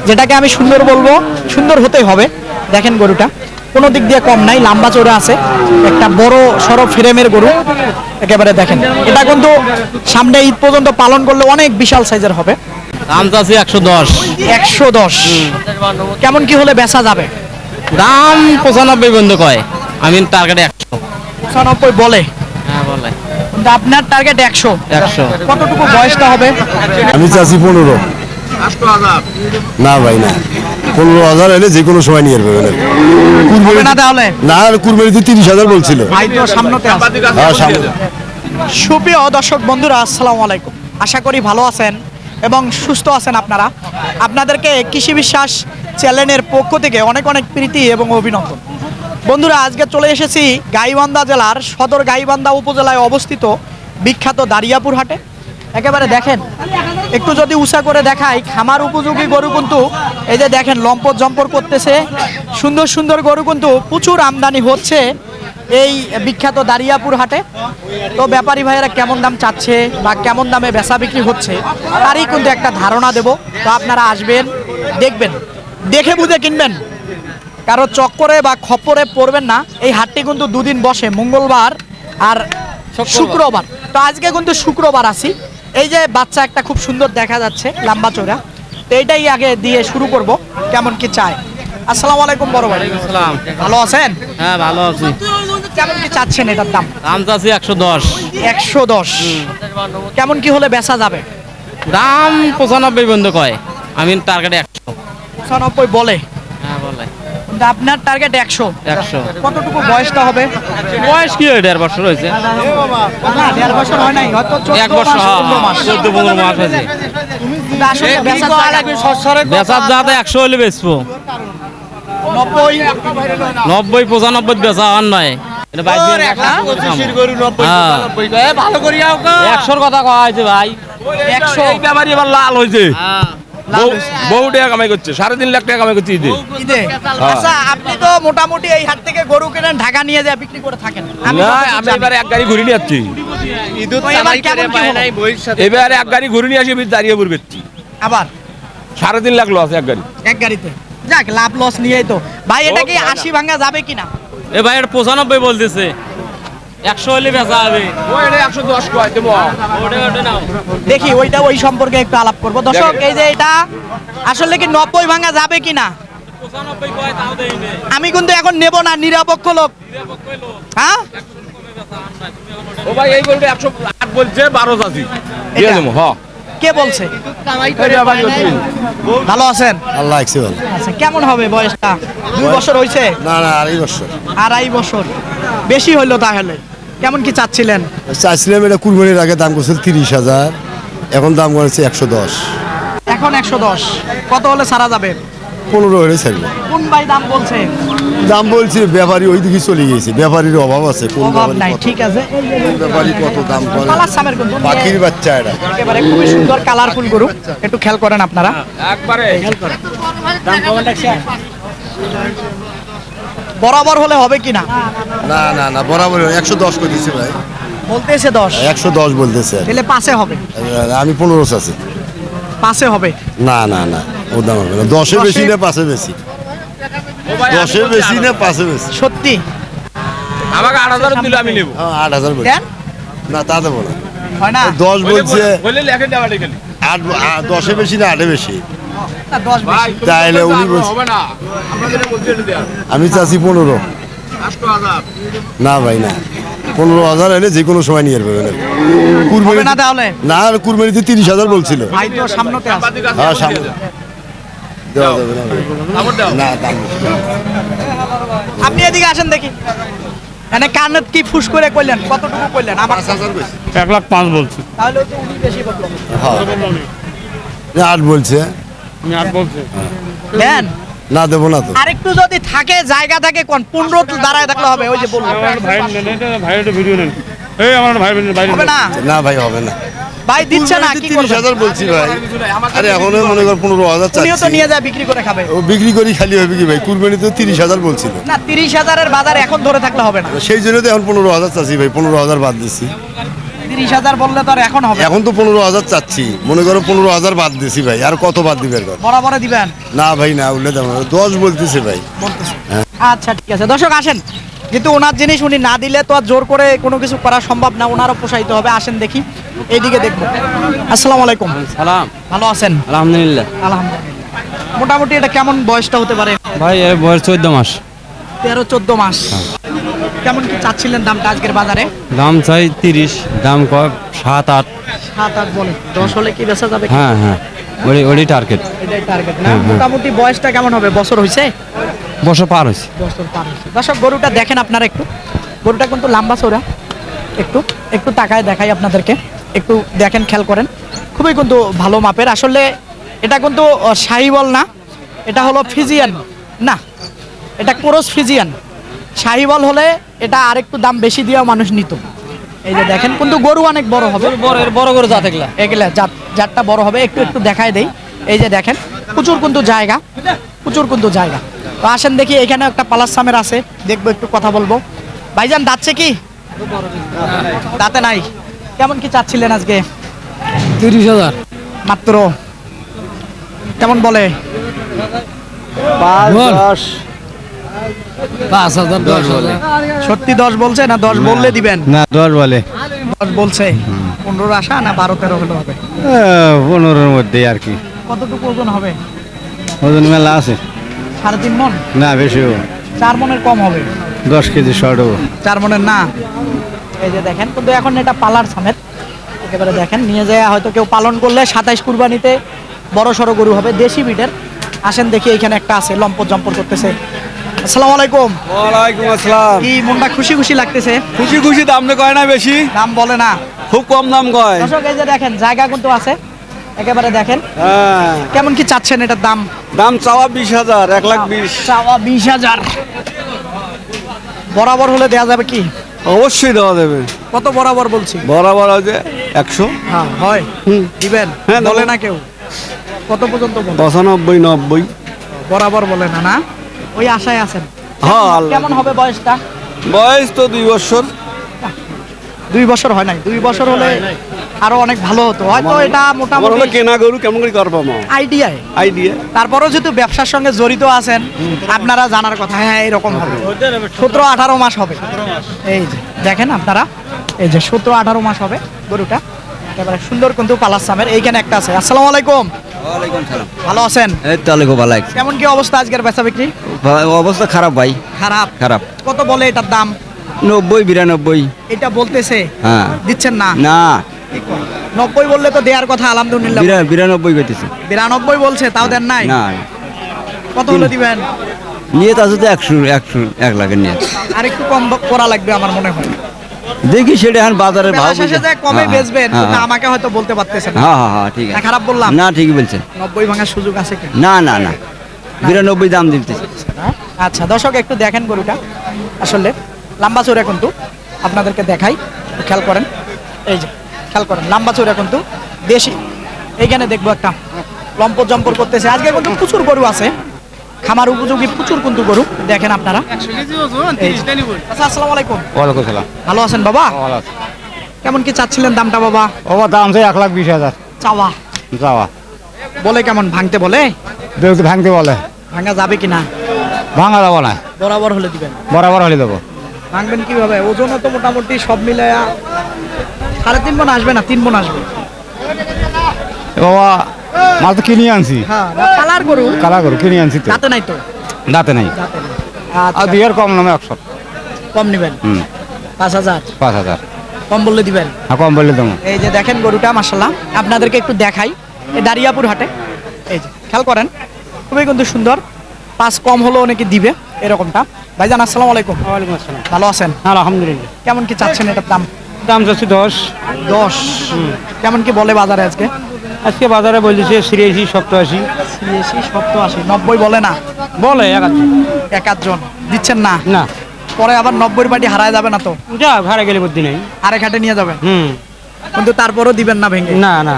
যেটাকে আমি সুন্দর বলবো, সুন্দর হতেই হবে। দেখেন গরুটা কোনো দিক দিয়ে কম নাই, লম্বা চওড়া আছে, একটা বড় সড়ো ফ্রেমের গরু একেবারে। দেখেন এটা কিন্তু সামনে ঈদ পর্যন্ত পালন করলে অনেক বিশাল সাইজের হবে। দাম চাচ্ছি 110। 110 কেমন কি হলে বেচা যাবে? দাম 95 বন্ধ কয়, আমি টার্গেট 100। 95 বলে? হ্যাঁ বলে। কিন্তু আপনার টার্গেট 100। 100 কতটুকু বয়সটা হবে? আমি চাচ্ছি 15। না ভাই না, 15,000 এলে যে কোনো সময় নিয়ে যাবে হবে না তাহলে? না, কুরবানিতে 30,000 বলছিল। ভাই তো সামনেতে আছে। হ্যাঁ সামনে। সুপ্রিয় দর্শক বন্ধুরা, আসসালামু আলাইকুম। আশা করি ভালো আছেন এবং সুস্থ আছেন আপনারা। আপনাদেরকে কৃষি বিশ্বাস চ্যানেলের পক্ষ থেকে অনেক অনেক প্রীতি এবং অভিনন্দন। বন্ধুরা, আজকে চলে এসেছি গাইবান্ধা জেলার সদর গাইবান্ধা উপজেলায় অবস্থিত বিখ্যাত দারিয়াপুর হাটে। একেবারে দেখেন, একটু যদি উঁচা করে দেখাই, খামার উপযোগী গরু কিন্তু এই যে দেখেন লম্পট জম্পর করতেছে। সুন্দর সুন্দর গরু কিন্তু প্রচুর আমদানি হচ্ছে এই বিখ্যাত দারিয়াপুর হাটে। তো ব্যাপারী ভাইয়েরা কেমন দাম চাচ্ছে বা কেমন দামে বেচা বিক্রি হচ্ছে তারই কিন্তু একটা ধারণা দেব। তো আপনারা আসবেন, দেখবেন, দেখে বুঝে কিনবেন, কারো চক্করে বা খপ্পরে পড়বেন না। এই হাটটি কিন্তু দুদিন বসে, মঙ্গলবার আর শুক্রবার। তো আজকে কিন্তু শুক্রবার আছি। এই যে বাচ্চা একটা খুব সুন্দর দেখা যাচ্ছে, লম্বা চওড়া। তো এইটাই আগে দিয়ে শুরু করব, কেমন কি চায়। আসসালামু আলাইকুম বড় ভাই। আসসালাম। ভালো আছেন? হ্যাঁ ভালো আছি। কেমন কি চাচ্ছেন এটার দাম? দাম চাচ্ছি 110। 110 কেমন কি হলে বেচা যাবে? দাম 95 বন্ধ কয়, আমি টার্গেট 100। 95 বলে? হ্যাঁ বলে। কিন্তু আপনার টার্গেট 100। 100 কতটুকু বয়সটা হবে? বয়স কি 1.5 বছর হয়েছে। না, 1.5 বছর হয় নাই, হয়তো 1 বছর, 14 মাস। 14-15 মাস হয়েছে। কিন্তু আসলে বেচার জায়গা- বেচার যাতে 100 হলে বেচবো। 90 90 95 বেচা আর নয়। এটা 100 কথা কওয়া হয়েছে ভাই। 100 এই ব্যাপারই এবার লাল হয়েছে। লাভ হয়েছে। বহু টাকা কামাই করছে, 3.5 লাখ টাকা কামাই করছে ঈদে। ঈদে? আচ্ছা, আপনি তো মোটামুটি এই হাট থেকে গরু কেনেন, ঢাকা নিয়ে যায় বিক্রি করে থাকেন। আমি না, যতদূর আমি জানি। এবারে এক গাড়ি ঘুরে নিয়ে যাচ্ছি। তো এবার কেমন কি হলো? এবারে এক গাড়ি ঘুরে নিয়ে আসি, দাঁড়িয়ে পড়বে আবার 3.5 লাখ লস এক গাড়ি। এক গাড়িতে যাক, লাভ লস নিয়েই তো। ভাই এটা কি 80 ভাঙা যাবে কিনা? এ ভাই এটা 95 বলতেছে, 100 হলে বেচা হবে। ওই 110 কয় দেবো। ওটা নাও। দেখি ওইটা ওই সম্পর্কে একটু আলাপ করবো। দর্শক, এই যে এটা আসলে কি 90 ভাঙা যাবে কিনা? 95 কয় তাও দেই নে। আমি কিন্তু এখন নেব না, নিরপেক্ষ লোক। হ্যাঁ, ও ভাই এই বলবে 108 বলছে, 12 চাষি দিয়ে এটা? দেবো। হ্যাঁ কে বলছে? ভালো আছেন? আল্লাহ একসে ভালো। আচ্ছা, কেমন হবে বয়সটা? 2 বছর হয়েছে? না না, 2.5 বছর। 2.5 বছর বেশি হইলো তাহলে। কেমন কি চাচ্ছিলেন? চাইছিলাম এটা কুরবানির আগে দাম করছিল 30,000, এখন দাম করেছে 110। এখন 110 কত হলে ছাড়া যাবে? 15 হলে ছাড়বে। কোন ভাই দাম বলছে? দাম বলছে ব্যাপারী ওই দিকে চলে গিয়েছে, ব্যাপারীর অভাব আছে। কোন অভাব ব্যাপারী নাই, কত- ঠিক আছে। কোন ব্যাপারী কত দাম করে? কালার সামের কিন্তু পাখির বাচ্চা এটা। একেবারে খুবই সুন্দর কালারফুল গরু, একটু খেয়াল করেন আপনারা। একবারে বরাবর হলে হবে কিনা? না না না, বরাবর 110 করে দিচ্ছে ভাই। বলতেছে 10, 110 বলতেছে আর কি। তাহলে পাশে হবে। আমি 15 আছে। পাশে হবে। না না না, ও দাম হবে না। 10-এ বেশি না 5-এ বেশি? 10-এ বেশি না 5-এ বেশি? সত্যি? আমাকে 8,000 দিলে আমি নেবো। হ্যাঁ 8,000 বলছি। দেন? না তা দেবো না। হয় না? 10 বলছে, বললে লেখেন দেওয়া খালি 10-এ বেশি না 8-এ বেশি? না, 10 বেশি। তাইলে উনি বলছে, হবে না, আমরা যেটা বলছি এটা দেয়া। আমি চাচ্ছি 15। 8,000 না ভাই না, 15,000 এলে যে কোনো সময় নিয়ে যাবে হবে কুরবানি। না তাহলে? না, কুরবানিতে 30,000 বলছিল। ভাই তো সামনেতে আছে। বাদি কাছে হ্যাঁ দিয়ে সামনে দাও। দেওয়া যাবে না ভাই। খবর দাও। না দাম বেশি। আপনি এদিকে আসেন দেখি। মানে কানত কি ফুস করে কইলেন? কতটুকু কইলেন? আমার 1,05,000 বলছি। তাহলে তো উনি বেশি বললো। হ্যাঁ 8 বলছে। আমি 8 বলছি। দেন? না দেবো না তো। আরেকটু যদি থাকে, জায়গা থাকে, কোন 15 তো দাঁড়ায় থাকলে হবে। ওই যে বললাম ভাইয়ের ভিডিও নেন। এই আমার ভাই বাইরে হবে না? না ভাই হবে না। ভাই দিচ্ছে না, কি করবে? 30,000 বলছি ভাই। আরে এখনো মনে কর 15,000 উনিও তো চাচ্ছি। নিয়ে যায় বিক্রি করে খাবে। ও বিক্রি করি খালি হবে কি ভাই? কুরবানিতে 30,000 বলছিল। না, 30,000 এর বাজার এখন ধরে থাকলে হবে না। সেই জন্য তো এখন 15,000 চাচ্ছি ভাই, 15,000 বাদ দিচ্ছি। 30,000 বললে তো আর এখন হবে এখন তো 15,000 চাচ্ছি, মনে করো 15,000 বাদ দিছি ভাই, আর কত বাদ দিবে এর? বরাবরে দিবেন না ভাই না, উল্লে দাম 10 বলতেছে ভাই। বলতেছে আচ্ছা ঠিক আছে দর্শক আসেন, কিন্তু ওনার জিনিস উনি না দিলে তো আর জোর করে কোনো কিছু করা সম্ভব না, ওনারও পোষাইতে হবে। আসেন দেখি এইদিকে দেখবো। আসসালামু আলাইকুম। সালাম। ভালো আছেন? আলহামদুলিল্লাহ। আলহামদুলিল্লাহ। মোটামুটি এটা কেমন বয়সটা হতে পারে? ভাই এর বয়স 14 মাস। 13-14 মাস। কেমন কি চাচ্ছিলেন দামটা আজকের বাজারে? দাম চাই 30, দাম কয় 7-8। 7-8 বলে 10 হলে কি বেচা যাবে? হ্যাঁ হ্যাঁ, ওই টার্গেট। এটাই টার্গেট না? হ্যাঁ, হ্যাঁ। মোটামুটি বয়সটা কেমন হবে? বছর হইছে? বছর পার হয়েছে। বছর পার হইছে। দর্শক গরুটা দেখেন আপনারা একটু, গরুটা কিন্তু লম্বা চওড়া, একটু একটু তাকায় দেখাই আপনাদেরকে, একটু দেখেন, খেয়াল করেন, খুবই কিন্তু ভালো মাপের। আসলে এটা কিন্তু শাহিওয়াল না, এটা হলো ফিজিয়ান না, এটা ক্রস ফিজিয়ান। শাহিওয়াল হলে এটা আরেকটু দাম বেশি দিয়েও মানুষ নিত। এই যে দেখেন, কিন্তু গরু অনেক বড় হবে, বড় গরু জাত এগুলা। এগুলা জাতটা বড় হবে। একটু একটু দেখায় দেই। এই যে দেখেন, প্রচুর কিন্তু জায়গা, প্রচুর কিন্তু জায়গা। তো আসেন দেখি, এখানে একটা পালাস সামের আছে, দেখবো, একটু কথা বলবো। ভাইজান দাঁতছে কি? দাঁতে নাই। কেমন কি চাচ্ছিলেন আজকে? 30,000। মাত্র কেমন বলে? 5,000 10 বলে। সত্যি 10 বলছে না 10 বললে দিবেন? না 10 বলে। 10 বলছে। 15 আশা না 12-13 হলে হবে? 15-র মধ্যে আর কি। কতটুকু ওজন হবে? ওজন মেলা আছে। 3.5 মণ? না বেশি, 4 মণের কম হবে? 10 কেজি শর্ট। 4 মণের না। এই যে দেখেন, কিন্তু এখন এটা পালার সামেত, একেবারে দেখেন, নিয়ে যায় হয়তো কেউ পালন করলে 27 কুরবানিতে বড় সড়ো গরু হবে, দেশি বিটের। আসেন দেখি, এখানে একটা আছে, লম্পট জম্পট করতেছে। আসসালামু আলাইকুম। ওয়ালাইকুম আসসালাম। কি মনটা খুশি খুশি লাগতেছে? খুশি খুশি দাম তো কয় না বেশি, দাম বলে না, খুব কম দাম কয়। দর্শক এই যে দেখেন, জায়গা কিন্তু আছে, একেবারে দেখেন। হ্যাঁ, কেমন কি চাচ্ছেন এটার দাম? দাম চাওয়া 20,000, 1,20,000। চাওয়া 20,000। বরাবর হলে দেয়া যাবে কি? অবশ্যই দেওয়া দেবে। কত বরাবর বলছি? বরাবর আছে 100। হ্যাঁ হয়, দিবেন? হ্যাঁ, দেবো। বলে না কেউ? কত পর্যন্ত বলে? 95, 90। বরাবর বলে না, না ওই আশায় আছেন। হ্যাঁ, আল্লাহ। কেমন হবে বয়সটা? বয়স তো 2 বছর। 2 বছর হয় নাই। 2 বছর হলে আরো অনেক ভালো হতো হয়তো। এটা আমার হলো মোটামুটি কেনা গরু, কেমন করে করবো আইডিয়ায়। আইডিয়া। তারপরেও যেহেতু ব্যবসার সঙ্গে জড়িত আছেন, আপনারা জানার কথা। হ্যাঁ, এরকম হবে, 17-18 মাস হবে। এই যে দেখেন আপনারা, এই যে 17-18 মাস হবে গরুটা, একেবারে সুন্দর কিন্তু পালাস সামের। এইখানে একটা আছে। আসসালামু আলাইকুম। ওয়ালাইকুম সালাম। ভালো আছেন? এই তো আলাইকুম ভালো লাগছে। কেমন কি অবস্থা আজকের বেচা বিক্রি? অবস্থা খারাপ ভাই, খারাপ। খারাপ। কত বলে এটার দাম? 90, 92। এটা বলতেছে, হ্যাঁ। দিচ্ছেন না? না, 90 বললে তো দেওয়ার কথা, আলহামদুলিল্লাহ। 92 কইতেছে। 92 বলছে, তাও দেন নাই? না, কত হলে দিবেন? নিয়ে তো আছে তো 1 লাখের নিয়ে। আর একটু কম করা লাগবে আমার মনে হয়। দেখি সেটা এখন বাজারের ভাব বেলা শেষে বুঝে। যে কমে হ্যাঁ, বেচবেন, হ্যাঁ, কিন্তু আমাকে হয়তো বলতে পারতেছেন না। হ্যাঁ হ্যাঁ হ্যাঁ, ঠিক না, আছে। খারাপ বললাম? না, ঠিকই বলছেন। 90 ভাঙার সুযোগ আছে কি? না না না, 92 দাম দিতেছে। হ্যাঁ? আচ্ছা দর্শক, একটু দেখেন গরুটা, আসলে লম্বা চৌড়া কিন্তু, আপনাদেরকে দেখাই, একটু খেয়াল করেন। এই যে খেয়াল করেন, লম্বা চৌড়া কিন্তু দেশি। এইখানে দেখবো একটা লম্পট জম্পট করতেছে। আজকে কিন্তু প্রচুর গরু আছে, খামার উপযোগী প্রচুর কিন্তু গরু, দেখেন আপনারা। এই যে। আচ্ছা, আসসালামু আলাইকুম। ওয়ালাইকুম সালাম। ভালো আছেন বাবা? কেমন কি চাচ্ছিলেন দামটা বাবা? বাবা দাম চাই 1,20,000 চাওয়া যাওয়া। বলে কেমন? ভাঙতে বলে? দেখতে ভাঙতে বলে, ভাঙা যাবে কিনা? ভাঙা যাবো না, বরাবর হলে দিবেন? বরাবর হলে দেবো। ভাঙবেন কিভাবে? ওজনও তো মোটামুটি সব মিলে 3.5 মণ আসবে না, 3 মণ আসবে। বাবা মাল তো কিনে আনছি, হ্যাঁ, কালার গরু, কালা গরু কিনে আনছি তো, দাঁতে নাই তো? দাঁতে নাই। দাঁতে নাই। আর আচ্ছা, 2 এর কম নামে 100। কম নেবেন? 5,000 5,000। কম বললে দিবেন? হ্যাঁ, কম বললে দেবো। এই যে দেখেন গরুটা, মাশাআল্লাহ, আপনাদেরকে একটু দেখাই। এই দারিয়াপুর হাটে, এই যে খেয়াল করেন, খুবই কিন্তু সুন্দর। 5 কম হলো অনেকে দিবে, এরকমটা। ভাইজান আসসালামু আলাইকুম। ওয়ালাইকুম আসসালাম। ভালো আছেন? আলহামদুলিল্লাহ। কেমন কি চাচ্ছেন এটার দাম? দাম যাচ্ছে 10। 10 কেমন কি বলে বাজারে আজকে? আজকে বাজারে বলছে 83, 87। 86, 87, 90 বলে না? বলে এক আধজন দিচ্ছেন না? না, পরে আবার 90 পাটি হারায় যাবে না তো? যা ভাড়া গেলে বুদ্ধি নেই। আরেক হাটে নিয়ে যাবে, হুম, কিন্তু তারপরও দিবেন না ভেঙে? না না।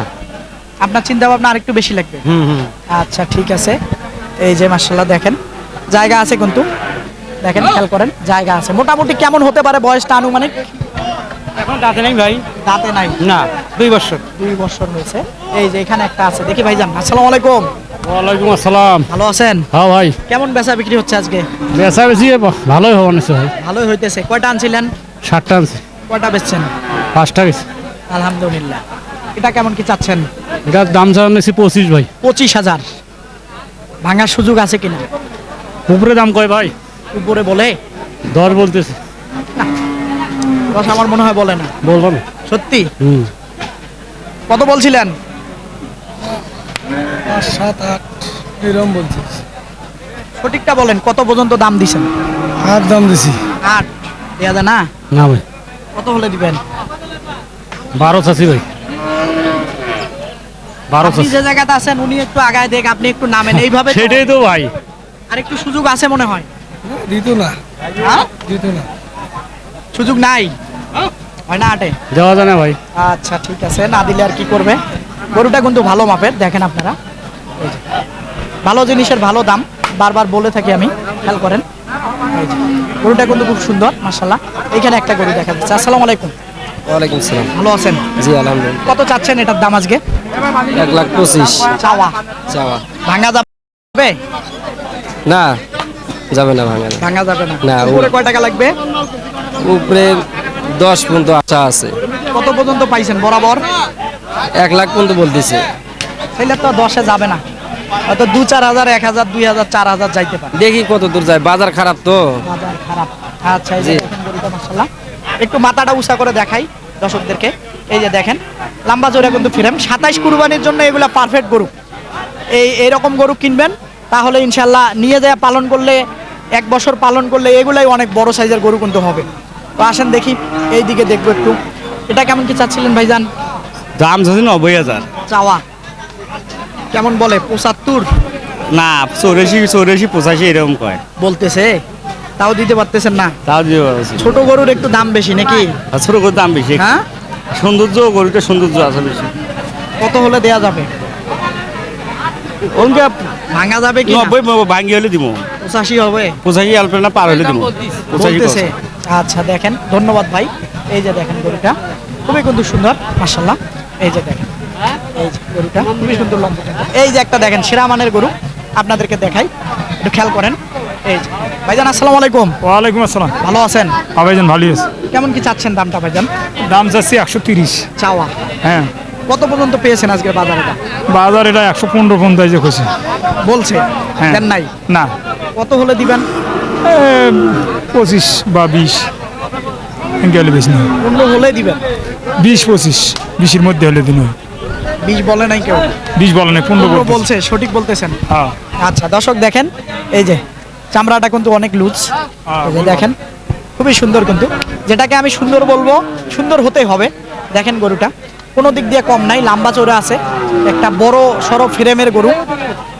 আপনার চিন্তা ভাবনা আরেকটু বেশি লাগবে। হুম হুম। আচ্ছা ঠিক আছে। এই যে মাশাআল্লাহ দেখেন, জায়গা আছে কিন্তু, দেখেন খেয়াল করেন, জায়গা আছে। মোটামুটি কেমন হতে পারে বয়সটা আনুমানিক? এখন দাঁতে নেই ভাই। দাঁতে নাই, না, 2 বছর। 2 বছর হয়েছে। এই যে এখানে একটা আছে, দেখি ভাইজান। আসসালামু আলাইকুম, ওয়ালাইকুম আসসালাম। ভালো আছেন? হ্যাঁ ভাই, কেমন বেচা বিক্রি হচ্ছে আজকে? বেচা বেশি ভালোই হওয়া নিচ্ছে ভাই। ভালোই হইতেছে। কয়টা আনছিলেন? 60টা আনছে, কয়টা বেচছেন? 5টা গেছে। আলহামদুলিল্লাহ। এটা কেমন কি চাচ্ছেন? এটার দাম চাচ্ছি 25 ভাই। 25,000। ভাঙার সুযোগ আছে কিনা? উপরে দাম কয় ভাই? উপরে বলে 10 বলতেছে। দশ আমার মনে হয় বলে না। বলবো না। সত্যি? হুম। কত বলছিলেন? 7-8 এরকম বলছিস। সঠিকটা বলেন, কত পর্যন্ত দাম দিছেন? 8 দাম দিছি। 8 দেয়া যায় না? না ভাই, কত হলে দিবেন? 12 চাচ্ছি ভাই। 12 আপনি যে জায়গাতে আছেন উনি একটু আগায় দেখ, আপনি একটু নামেন এইভাবে তো। সেটাই তো ভাই। আর একটু সুযোগ আছে মনে হয়। দিত না, হ্যাঁ? দিত না। সুযোগ নাই, হয় না আটে? দেওয়া যায় না ভাই। আচ্ছা ঠিক আছে, না দিলে আর কি করবে। গরুটা কিন্তু ভালো মাপের, দেখেন আপনারা। এই যে, ভালো জিনিসের ভালো দাম, বারবার বলে থাকি আমি, খেয়াল করেন। এই যে, গরুটা কিন্তু খুব সুন্দর মাশাআল্লাহ। এখানে একটা গরু দেখা যাচ্ছে। আসসালামু আলাইকুম, ওয়ালাইকুম সালাম। ভালো আছেন? জি আলহামদুলিল্লাহ। কত চাচ্ছেন এটার দাম আজকে? 1,25,000 চাওয়া। চাওয়া। ভাঙা যাবে? না, যাবে না ভাঙা। ভাঙা যাবে না। না, উপরে কয় টাকা লাগবে? উপরে 10 পর্যন্ত আশা আছে। কত পর্যন্ত পাইছেন বরাবর? 1 লাখ পর্যন্ত বলতেছে। তাহলে তো 10-এ যাবে না, হয়তো 2-4 হাজার, 1,000, 2,000, 4,000 যাইতে পারে। দেখি কত দূর যায়, বাজার খারাপ তো। বাজার খারাপ। আচ্ছা, এই যে জি। দেখেন গরুটা মাশাআল্লাহ। একটু মাথাটা উঁচা করে দেখাই দর্শকদেরকে। এই যে দেখেন, লম্বা জোরে কিন্তু ফ্রেম। 27 কুরবানির জন্য এগুলা পারফেক্ট গরু। এইরকম গরু কিনবেন, তাহলে ইনশাল্লাহ নিয়ে যায় পালন করলে, 1 বছর পালন করলে এগুলাই অনেক বড় সাইজের গরু কিন্তু হবে। তো আসেন দেখি, এই দিকে দেখবো একটু। এটা কেমন কি চাচ্ছিলেন ভাইজান? দাম চাচ্ছি 90,000। চাওয়া কেমন বলে? 75 না, 84, 85 এরকম কয়। বলতেছে, তাও দিতে পারতেছেন না। তাও দিয়ে পারছি। ছোট গরুর একটু দাম বেশি নাকি? ছোট করে দাম বেশি। হ্যাঁ, সৌন্দর্য, গরুটা সৌন্দর্য আছে বেশি। কত হলে দেয়া যাবে? ওনকে ভাঙা যাবে কি? 90 ভাঙ্গি হলে দিব। 85 হবে 85 অল্প না পার হলে দিব। 85 বলতেছে। আচ্ছা দেখেন, ধন্যবাদ ভাই। এই যে দেখেন গরুটা খুবই কিন্তু সুন্দর মাশাআল্লাহ। এই যে দেখেন, এই যে গরুটা খুবই সুন্দর লম্বা। এই যে একটা দেখেন সেরা মানের গরু, আপনাদেরকে দেখাই, একটু খেয়াল করেন। এই যে ভাইজান, আসসালামু আলাইকুম, ওয়ালাইকুম আসসালাম। ভালো আছেন? ভাইজান ভালো আছে। কেমন কি চাচ্ছেন দামটা ভাইজান? দাম চাচ্ছি 130। চাওয়া হ্যাঁ, কত পর্যন্ত পেয়েছেন আজকের বাজারে? বাজার এটা 115 পর্যন্ত যে খুশি। বলছে হ্যাঁ। দেন নাই? না, কত হলে দিবেন? 25 বা 20 গেলে বেশি না। 15 হলে দিবেন? 20-25, 20-এর মধ্যে হলে দিন। 20 বলে নাই কেউ? 20 বলে না, 15 15 বলছে। বলছে, সঠিক বলতেছেন। হ্যাঁ, আচ্ছা দর্শক দেখেন, এই যে চামড়াটা কিন্তু অনেক লুজ। এই যে দেখেন খুবই সুন্দর, কিন্তু যেটাকে আমি সুন্দর বলবো, সুন্দর হতে হবে। দেখেন গরুটা কোনো দিক দিয়ে কম নাই, লম্বা চওড়া আছে, একটা বড় সড়ো ফ্রেমের গরু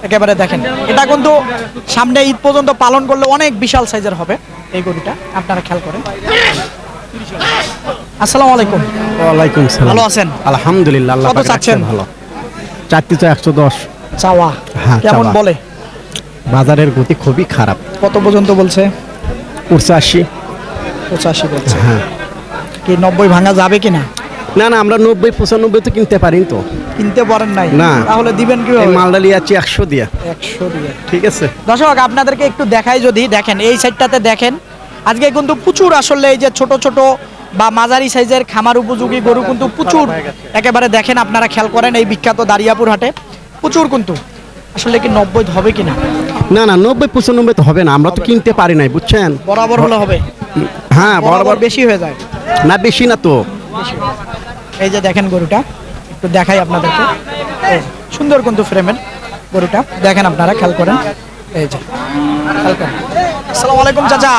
একেবারে। দেখেন এটা কিন্তু সামনে ঈদ পর্যন্ত পালন করলে অনেক বিশাল সাইজের হবে এই গরুটা, আপনারা খেয়াল করেন। আসসালামু আলাইকুম, ওয়ালাইকুম সালাম। ভালো আছেন? আলহামদুলিল্লাহ, আল্লাহ কত পাক চাচ্ছেন? রাখছেন ভালো। চাচ্ছি তো 110। চাওয়া হ্যাঁ, কেমন চাওয়া। বলে? বাজারের গতি খুবই খারাপ। কত পর্যন্ত বলছে? 85। 85 বলছে। হ্যাঁ, কি 90 ভাঙা যাবে কিনা? না না, আমরা 90-95 তো কিনতে পারি তো। কিনতে পারেন নাই? না। তাহলে দিবেন এই কিভাবে? মালটা নিয়ে যাচ্ছি 100 দিয়া। 100 দিয়ে। ঠিক আছে। দর্শক আপনাদেরকে একটু দেখাই, যদি দেখেন এই সাইডটাতে দেখেন, আজকে কিন্তু প্রচুর আসলে এই যে ছোট ছোট বা মাঝারি সাইজের খামার উপযোগী গরু কিন্তু প্রচুর একেবারে। দেখেন আপনারা খেয়াল করেন, এই বিখ্যাত দারিয়াপুর হাটে প্রচুর কিন্তু। আসলে কি 90 হবে কিনা? না না, 90-95 তো হবে না, আমরা তো কিনতে পারি নাই, বুঝছেন। বরাবর হলে হবে? হ্যাঁ, বরাবর বেশি হয়ে যায়? না, বেশি না তো। এই যে দেখেন গরুটা একটু দেখাই আপনাদেরকে, এই যে, সুন্দর কিন্তু ফ্রেমের গরুটা, দেখেন আপনারা খেয়াল করেন। এই যে খেয়াল করেন। আসসালামু আলাইকুম চাচা,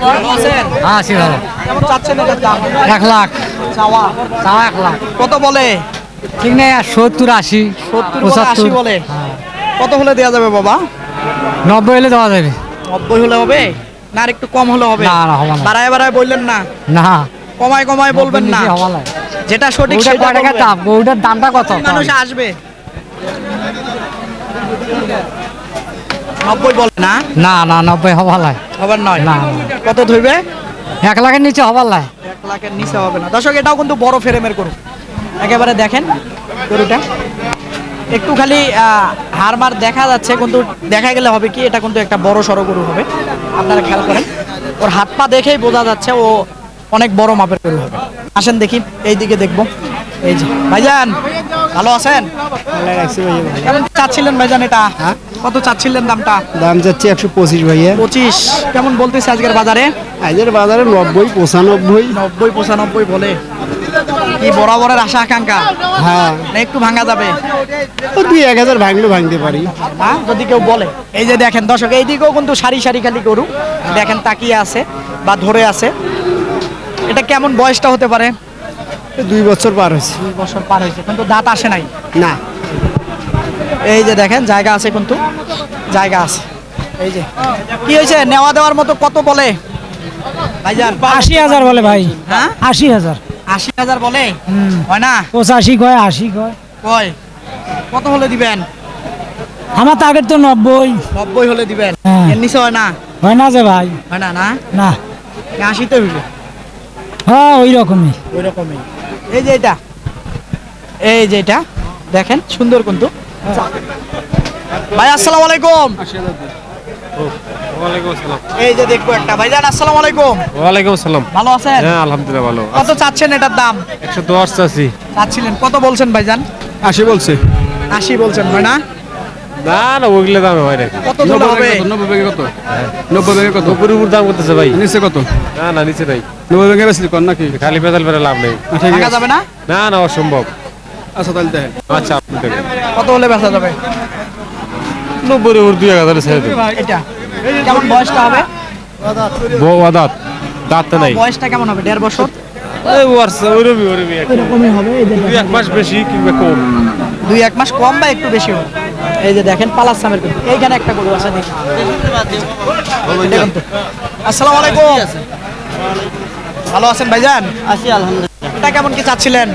ভালো আছেন? আছি ভালো। কেমন চাচ্ছেন এটার দাম? 1 লাখ। চাওয়া চাওয়া 1 লাখ। কত বলে? ঠিক নেই, 70, 80, 70 বলে, 80 বলে। কত হলে দেওয়া যাবে বাবা? 90 হলে দেওয়া যাবে। 90 হলে হবে না? আর একটু কম হলে হবে? না, না, হবে না। বাড়ায় বাড়ায় বললেন না, না, কমায় কমায় বলবেন না, যেটা সঠিক ওটা সেটা কয় টাকা বলবেন। দাম? ওটার দামটা কত? মানুষ আসবে 90 বলে না? না না, 90 হবার লাই। হবার নয়? না, কত ধরবে? 1 লাখের নিচে হবার লাই। 1 লাখের নিচে হবে না। দর্শক এটাও কিন্তু বড় ফ্রেমের গরু, একেবারে দেখেন গরুটা একটু খালি হাড়মার দেখা যাচ্ছে, কিন্তু দেখা গেলে হবে কি এটা কিন্তু একটা বড় সড়ো গরু হবে। আপনারা খেয়াল করেন ওর হাত পা দেখেই বোঝা যাচ্ছে ও অনেক বড় মাপের গরু হবে। আসেন দেখি এই দিকে দেখবো। এই যে ভাইজান ভালো আছেন? কেমন চাচ্ছিলেন ভাইজান এটা? কত চাচ্ছিলেন দামটা? দাম যাচ্ছে 125 ভাইয়া। 25 কেমন বলতেছে আজকের বাজারে? আজের বাজারে 90 95। 90 95 বলে। কি বরাবরের আশা আকাঙ্ক্ষা? হ্যাঁ, না একটু ভাঙা যাবে? 2-1000 ভাঙলেও ভাঙতে পারি। হ্যাঁ যদি কেউ বলে। এই যে দেখেন দর্শক এইদিকেও কিন্তু সারি সারি খালি গরু দেখেন তাকিয়ে আছে বা ধরে আছে। এটা কেমন বয়সটা হতে পারে? 2 বছর পার হয়েছে। 2 বছর পার হয়েছে কিন্তু দাঁত আসে নাই। না, এই যে দেখেন জায়গা আছে, কিন্তু জায়গা আছে। এই যে কি হয়েছে নেওয়া দেওয়ার মতো কত বলে ভাইজান? 80,000 বলে ভাই। হ্যাঁ 80,000। 80,000 বলে, হয় না? 85 কয়, 80 কয়। কয় কত হলে দিবেন? আমার টার্গেট তো 90। 90 হলে দিবেন। হ্যাঁ। এর নিচে হয় না? হয় না যে ভাই। হয় না? না না, 80তে হইবে হ্যাঁ ওই রকমই। ওই রকমই। এই যে এটা, এই যে এটা দেখেন সুন্দর কিন্তু। ভাই আসসালামু আলাইকুম। এই যে দেখবো একটা ভাইজান। আসসালামু আলাইকুম। ওয়ালাইকুম আসসালাম। ভালো আছেন? হ্যাঁ আলহামদুলিল্লাহ ভালো। কত চাচ্ছেন এটার দাম? 110 চাচ্ছি। চাচ্ছিলেন কত বলছেন ভাইজান? 80 বলছে। 80 বলছেন, হয় না? না না ওগুলো দামে হয় না। কত দিলে হবে? 90 ব্যাগে কত? 90 ব্যাগে কত? উপরে উপর দাম করতেছে ভাই। নিচে কত? না না নিচে নাই। 90 ব্যাগে বেশি কোন নাকি? খালি পেছাল পেরে লাভ নেই। ভাঙা যাবে না? না না অসম্ভব। আচ্ছা তাহলে দেখেন। আচ্ছা আপনি দেখেন। কত হলে বেচা যাবে 90 উপর 2000 ছেড়ে দিন। এটা? কেমন বয়সটা হবে? বউ আদাত দাঁত নাই। বয়সটা কেমন হবে? 1.5 বছর? এই ওরছে ওরবি এরকমই হবে। এই যে দুই এক মাস বেশি কিংবা কম। 2-1 মাস কম বা একটু বেশি হবে। এই যে দেখেন পালাসামের কিন্তু এইখানে একটা গরু আছে দেখি। দেখুন তো। আসসালামু আলাইকুম। ভালো আছেন ভাইজান? আছি আলহামদুলিল্লাহ। এটা কেমন কি চাচ্ছিলেন?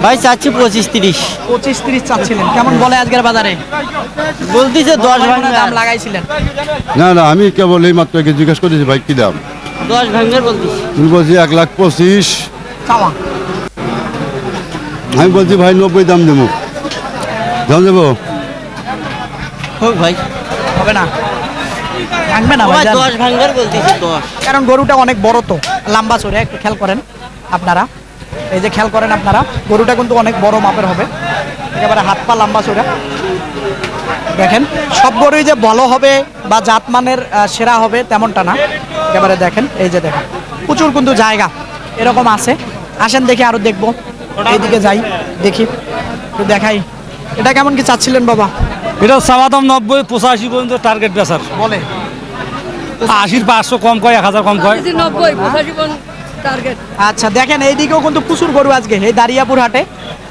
ভাই চাচ্ছি 25-30। 25-30 চাচ্ছিলেন। কেমন বলে আজকের বাজারে? বলতেছে 10 ভাঙা দাম লাগাইছিলেন? না না, আমি কেবল এই মাত্র একে জিজ্ঞেস করেছি ভাই কি দাম। 10 ভাঙের বলতেছে। তুমি বলছি 1,25,000। চাওয়া আমি বলছি ভাই 90 দাম দেবো। দাম দেবো? হোক ভাই। হবে না? ভাঙবে না ভাইজান? 10 ভাঙের বলতেছে 10। কারণ গরুটা অনেক বড় তো লম্বা চড়ে, একটু খেয়াল করেন আপনারা। এই যে খেয়াল করেন আপনারা গরুটা কিন্তু অনেক বড় মাপের হবে, একেবারে হাত পা লম্বা চড়া। দেখেন সব গরুই যে ভালো হবে বা জাতমানের সেরা হবে তেমনটা না। একেবারে দেখেন এই যে দেখেন প্রচুর কিন্তু জায়গা এরকম আছে। আসেন দেখি আরো দেখবো, এইদিকে যাই দেখি একটু দেখাই। এটা কেমন কি চাচ্ছিলেন বাবা? এটা চাওয়া দাম 90-85 পর্যন্ত টার্গেট বেচার। বলে 80 500 কম কয়, 1000 কম কয়। আচ্ছা দেখেন এইদিকেও কিন্তু প্রচুর গরু আজকে এই দারিয়াপুর হাটে।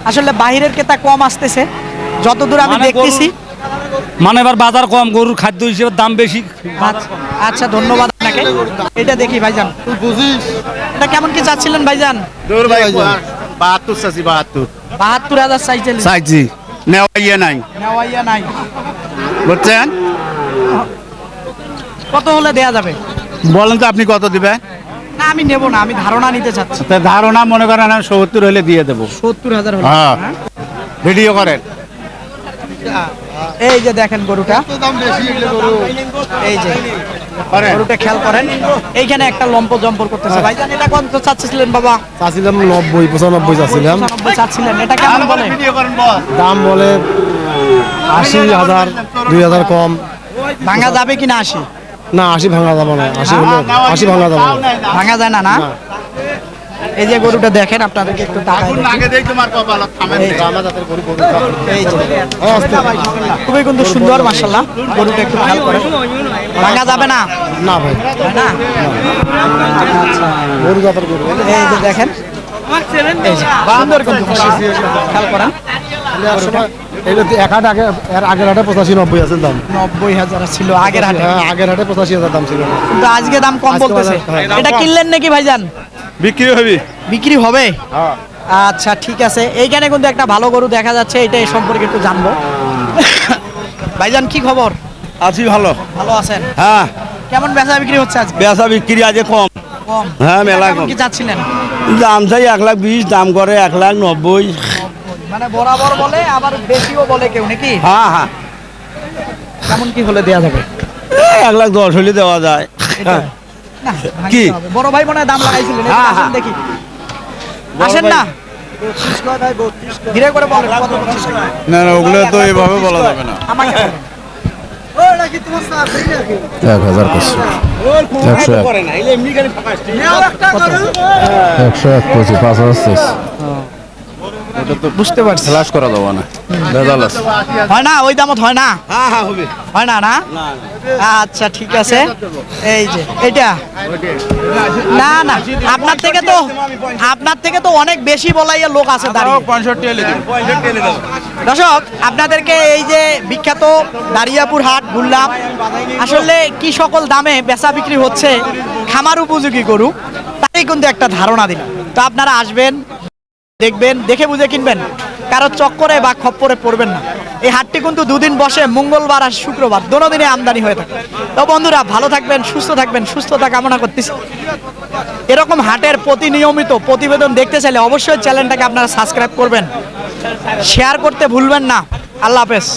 আসলে বাহিরের ক্রেতা কম আসতেছে যতদূর আমি মানে দেখতেছি। মানে এবার বাজার কম, গরুর খাদ্য হিসেবে দাম বেশি। আচ্ছা ধন্যবাদ আপনাকে। এটা দেখি ভাইজান, এটা কেমন কি চাচ্ছিলেন ভাইজান? 72 চাচ্ছি, 72 72,000 চাইছিলেন? চাইছি, নেওয়া ইয়ে নাই নেওয়াইয়া নাই। বুঝছেন? কত হলে দেয়া যাবে? বলেন তো আপনি কত দিবেন? না আমি নেব না, আমি ধারণা নিতে চাচ্ছি। ধারণা মনে করেন 70 হলে দিয়ে দেবো। 70,000 হলে? হ্যাঁ। হ্যাঁ। ভিডিও করেন। এই যে দেখেন গরুটা, এই যে গরুটা খেয়াল করেন এইখানে একটা লম্প জম্পর করতেছে। ভাইজান এটা কত চাচ্ছিলেন বাবা? চাচ্ছিলাম 90-95 চাচ্ছিলাম। 95 চাচ্ছিলেন। এটা কেমন বলে? দাম বলে 80,000, 2,000 কম। ভাঙা যাবে কি না? 80? না 80 ভাঙা যাবে না। 80 হলো 80 ভাঙা যাবে না। ভাঙা যায় না? না এই যে গরুটা দেখেন আপনাদেরকে একটু তাকাই দেখি। এই যে খুবই কিন্তু সুন্দর মাশাআল্লাহ গরুটা, একটু খেয়াল করেন। ভাঙা যাবে না? না ভাই, হয় না? আচ্ছা গরু জাতের গরু। এই যে দেখেন এই যে সুন্দর কিন্তু মাশাআল্লাহ, খেয়াল করেন। এটা তো এক হাট আগে, এর আগের হাটে 85-90 আছে দাম। 90,000 ছিল আগের হাটে, হ্যাঁ, আগের হাটে 85,000 দাম ছিল। কিন্তু আজকে দাম কম আজকে বলতেছে। বাজার- এটা কিনলেন নাকি ভাইজান? বিক্রি হবে। বিক্রি হবে? আচ্ছা ঠিক আছে। এইখানে কিন্তু একটা ভালো গরু দেখা যাচ্ছে, এটা এই সম্পর্কে একটু জানবো। ভাইজান কি খবর? আছি ভালো। ভালো আছেন? হ্যাঁ, কেমন বেচা বিক্রি হচ্ছে আজকে? বেচা বিক্রি আজ কম। কম হ্যাঁ, মেলা কেমন কম। কি চাচ্ছিলেন? দাম চাই 1,20,000, দাম করে 1,90,000। মানে বরাবর বলে আবার বেশিও বলে কেউ নাকি? হ্যাঁ হ্যাঁ, কেমন কি হলে দেয়া যাবে? 1,10,000 হলে দেওয়া যায়। হ্যাঁ। না, ভাঙতে কি? হবে। বড় ভাই মনে হয় দাম লাগাইছিলেন, একটু হ্যাঁ, আসেন হ্যাঁ। দেখি। আসেন না, ধীরে করে বলেন কত বলছেন? না না, ওগুলো তো এভাবে বলা যাবে না। আমাকে বলেন। 1,000 করছে। 101, 101 25 বুঝতে পারছি। ক্লাস করা যাবে না, ভেজাল আছে। হয় না, ওই দামত হয় না, হ্যাঁ হ্যাঁ, হবে। হয় না না? আচ্ছা ঠিক আছে, এই যে এটা না না, আপনার থেকে তো অনেক বেশি বলাইয়া লোক আছে দাঁড়িয়ে। 65 এলে দিন। দর্শক, আপনাদেরকে এই যে বিখ্যাত দারিয়াপুর হাট ঘুরলাম, আসলে কি সকল দামে বেচা বিক্রি হচ্ছে খামার উপযোগী গরু, তাই কিন্তু একটা ধারণা দিলাম। তো আপনারা আসবেন, দেখবেন, দেখে বুঝে কিনবেন, কারো চক্করে বা খপ্পরে পড়বেন না। এই হাটটি কিন্তু দুদিন বসে, মঙ্গলবার আর শুক্রবার, দোনো দিনে আমদানি হয়ে থাকে। তো বন্ধুরা, ভালো থাকবেন, সুস্থ থাকবেন, সুস্থতা কামনা করতেছি। এরকম হাটের প্রতিনিয়মিত প্রতিবেদন দেখতে চাইলে অবশ্যই চ্যানেলটাকে আপনারা সাবস্ক্রাইব করবেন, শেয়ার করতে ভুলবেন না। আল্লাহ হাফেজ।